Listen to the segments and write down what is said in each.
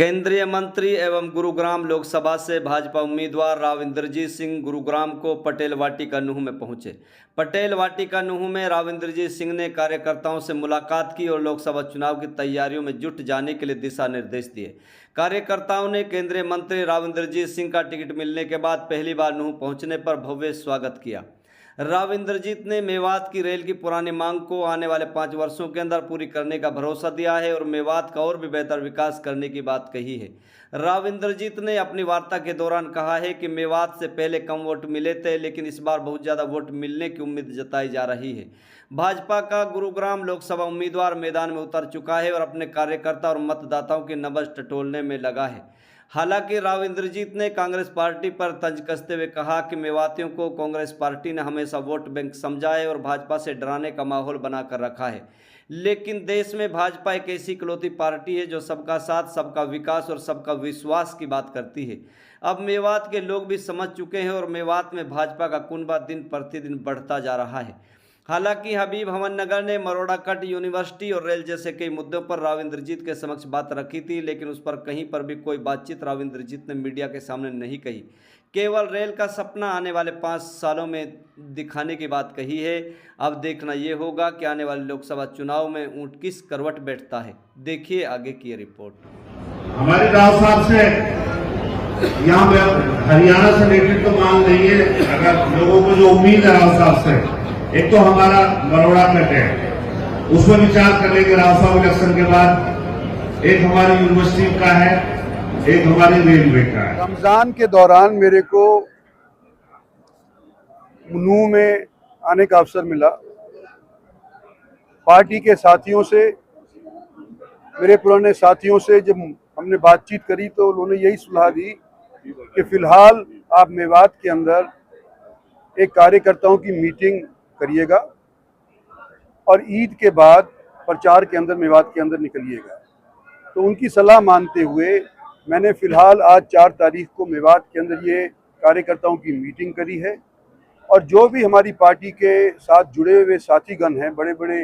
केंद्रीय मंत्री एवं गुरुग्राम लोकसभा से भाजपा उम्मीदवार राव इंद्रजीत सिंह गुरुग्राम को पटेल वाटिका नूंह में पहुंचे। पटेल वाटिका नूंह में राव इंद्रजीत सिंह ने कार्यकर्ताओं से मुलाकात की और लोकसभा चुनाव की तैयारियों में जुट जाने के लिए दिशा निर्देश दिए। कार्यकर्ताओं ने केंद्रीय मंत्री राव इंद्रजीत सिंह का टिकट मिलने के बाद पहली बार नूंह पहुंचने पर भव्य स्वागत किया। राव इंद्रजीत ने मेवात की रेल की पुरानी मांग को आने वाले 5 वर्षों के अंदर पूरी करने का भरोसा दिया है और मेवात का और भी बेहतर विकास करने की बात कही है। राव इंद्रजीत ने अपनी वार्ता के दौरान कहा है कि मेवात से पहले कम वोट मिले थे, लेकिन इस बार बहुत ज़्यादा वोट मिलने की उम्मीद जताई जा रही है। भाजपा का गुरुग्राम लोकसभा उम्मीदवार मैदान में उतर चुका है और अपने कार्यकर्ता और मतदाताओं की नब्ज टटोलने में लगा है। हालांकि राव इंद्रजीत ने कांग्रेस पार्टी पर तंज कसते हुए कहा कि मेवातियों को कांग्रेस पार्टी ने हमेशा वोट बैंक समझा है और भाजपा से डराने का माहौल बनाकर रखा है, लेकिन देश में भाजपा एक ऐसी इकलौती पार्टी है जो सबका साथ, सबका विकास और सबका विश्वास की बात करती है। अब मेवात के लोग भी समझ चुके हैं और मेवात में भाजपा का कुनबा दिन प्रतिदिन बढ़ता जा रहा है। हालांकि हबीब हमन नगर ने मरोड़ा कट, यूनिवर्सिटी और रेल जैसे कई मुद्दों पर राव इंद्रजीत के समक्ष बात रखी थी, लेकिन उस पर कहीं पर भी कोई बातचीत राव इंद्रजीत ने मीडिया के सामने नहीं कही। केवल रेल का सपना आने वाले 5 सालों में दिखाने की बात कही है। अब देखना ये होगा कि आने वाले लोकसभा चुनाव में ऊंट किस करवट बैठता है। देखिए आगे की रिपोर्ट। हमारे राव साहब से यहाँ हरियाणा से रिलेटेड तो मांग नहीं है। अगर लोगों को जो उम्मीद है राव साहब से, एक तो हमारा मरोड़ा कट है, उसमें विचार कर लेंगे राव साहब इलेक्शन के बाद। एक हमारी यूनिवर्सिटी का है, एक हमारी रेलवे का है। रमजान के दौरान मेरे को नूंह में आने का अवसर मिला। पार्टी के साथियों से, मेरे पुराने साथियों से जब हमने बातचीत करी तो उन्होंने यही सलाह दी कि फिलहाल आप मेवात के अंदर एक कार्यकर्ताओं की मीटिंग करिएगा और ईद के बाद प्रचार के अंदर मेवात के अंदर निकलिएगा। तो उनकी सलाह मानते हुए मैंने फिलहाल आज 4 तारीख को मेवात के अंदर ये कार्यकर्ताओं की मीटिंग करी है और जो भी हमारी पार्टी के साथ जुड़े हुए साथीगण हैं, बड़े बड़े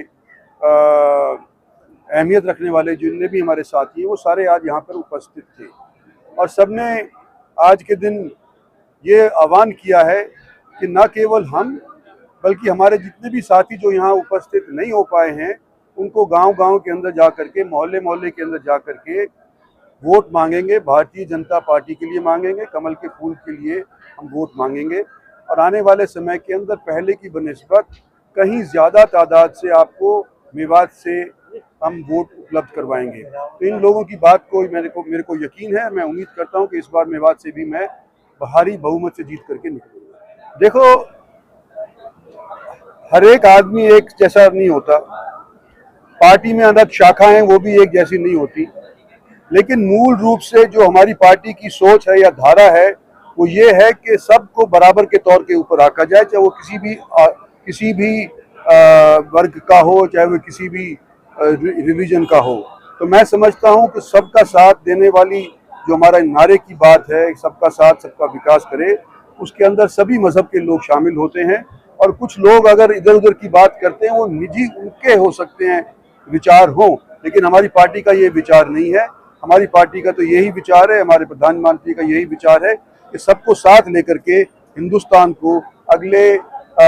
अहमियत रखने वाले जितने भी हमारे साथी हैं, वो सारे आज यहाँ पर उपस्थित थे और सबने आज के दिन ये आह्वान किया है कि न केवल हम बल्कि हमारे जितने भी साथी जो यहाँ उपस्थित नहीं हो पाए हैं, उनको गांव-गांव के अंदर जा करके, मोहल्ले-मोहल्ले के अंदर जा करके वोट मांगेंगे। भारतीय जनता पार्टी के लिए मांगेंगे, कमल के फूल के लिए हम वोट मांगेंगे और आने वाले समय के अंदर पहले की बनिस्बत कहीं ज़्यादा तादाद से आपको मेवात से हम वोट उपलब्ध करवाएंगे। तो इन लोगों की बात को मेरे को यकीन है। मैं उम्मीद करता हूँ कि इस बार मेवात से भी मैं भारी बहुमत से जीत करके निकलूंगा। देखो, हर एक आदमी एक जैसा नहीं होता, पार्टी में अलग शाखाएं वो भी एक जैसी नहीं होती, लेकिन मूल रूप से जो हमारी पार्टी की सोच है या धारा है वो ये है कि सबको बराबर के तौर के ऊपर रखा जाए, चाहे वो किसी भी वर्ग का हो, चाहे वो किसी भी रिलीजन का हो। तो मैं समझता हूं कि सबका साथ देने वाली जो हमारा नारे की बात है, सबका साथ सबका विकास करे, उसके अंदर सभी मजहब के लोग शामिल होते हैं और कुछ लोग अगर इधर उधर की बात करते हैं वो निजी उनके हो सकते हैं विचार हों, लेकिन हमारी पार्टी का ये विचार नहीं है। हमारी पार्टी का तो यही विचार है, हमारे प्रधानमंत्री का यही विचार है कि सबको साथ लेकर के हिंदुस्तान को अगले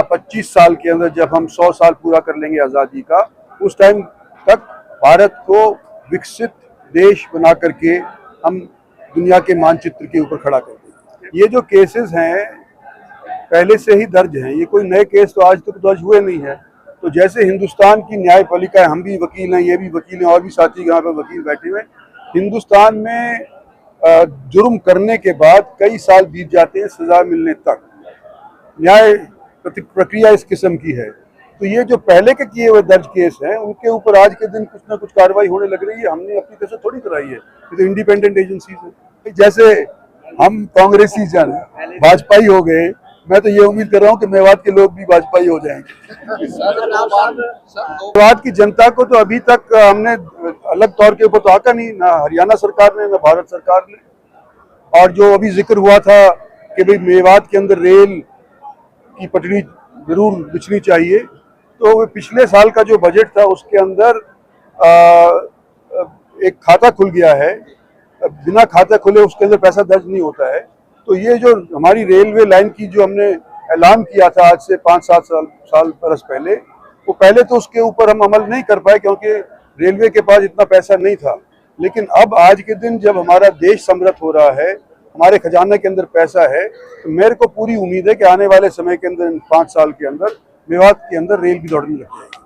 25 साल के अंदर, जब हम 100 साल पूरा कर लेंगे आज़ादी का, उस टाइम तक भारत को विकसित देश बना करके हम दुनिया के मानचित्र के ऊपर खड़ा कर देंगे। ये जो केसेस हैं पहले से ही दर्ज हैं, ये कोई नए केस तो आज तक दर्ज हुए नहीं है। तो जैसे हिंदुस्तान की न्यायपालिका है, हम भी वकील हैं, ये भी वकील हैं और भी साथी यहाँ पर वकील बैठे हुए। हिंदुस्तान में जुर्म करने के बाद कई साल बीत जाते हैं सजा मिलने तक। न्याय प्रक्रिया इस किस्म की है। तो ये जो पहले के किए हुए दर्ज केस हैं उनके ऊपर आज के दिन कुछ ना कुछ कार्रवाई होने लग रही है। हमने अपनी तरफ से थोड़ी कराई है, ये तो इंडिपेंडेंट एजेंसीज है। जैसे हम कांग्रेसी जन भाजपाई हो गए, मैं तो ये उम्मीद कर रहा हूँ कि मेवात के लोग भी भाजपाई हो जाएंगे। मेवात की जनता को तो अभी तक हमने अलग तौर के ऊपर तो आका नहीं, ना हरियाणा सरकार ने, ना भारत सरकार ने। और जो अभी जिक्र हुआ था कि भाई मेवात के अंदर रेल की पटरी जरूर बिछनी चाहिए, तो पिछले साल का जो बजट था उसके अंदर एक खाता खुल गया है बिना खाता खुले उसके अंदर पैसा दर्ज नहीं होता है। तो ये जो हमारी रेलवे लाइन की जो हमने ऐलान किया था आज से 5-7 साल बरस पहले, वो पहले तो उसके ऊपर हम अमल नहीं कर पाए क्योंकि रेलवे के पास इतना पैसा नहीं था। लेकिन अब आज के दिन जब हमारा देश समृद्ध हो रहा है, हमारे खजाने के अंदर पैसा है, तो मेरे को पूरी उम्मीद है कि आने वाले समय के अंदर 5 साल के अंदर मेवात के अंदर रेल भी दौड़ने लग जाएगी।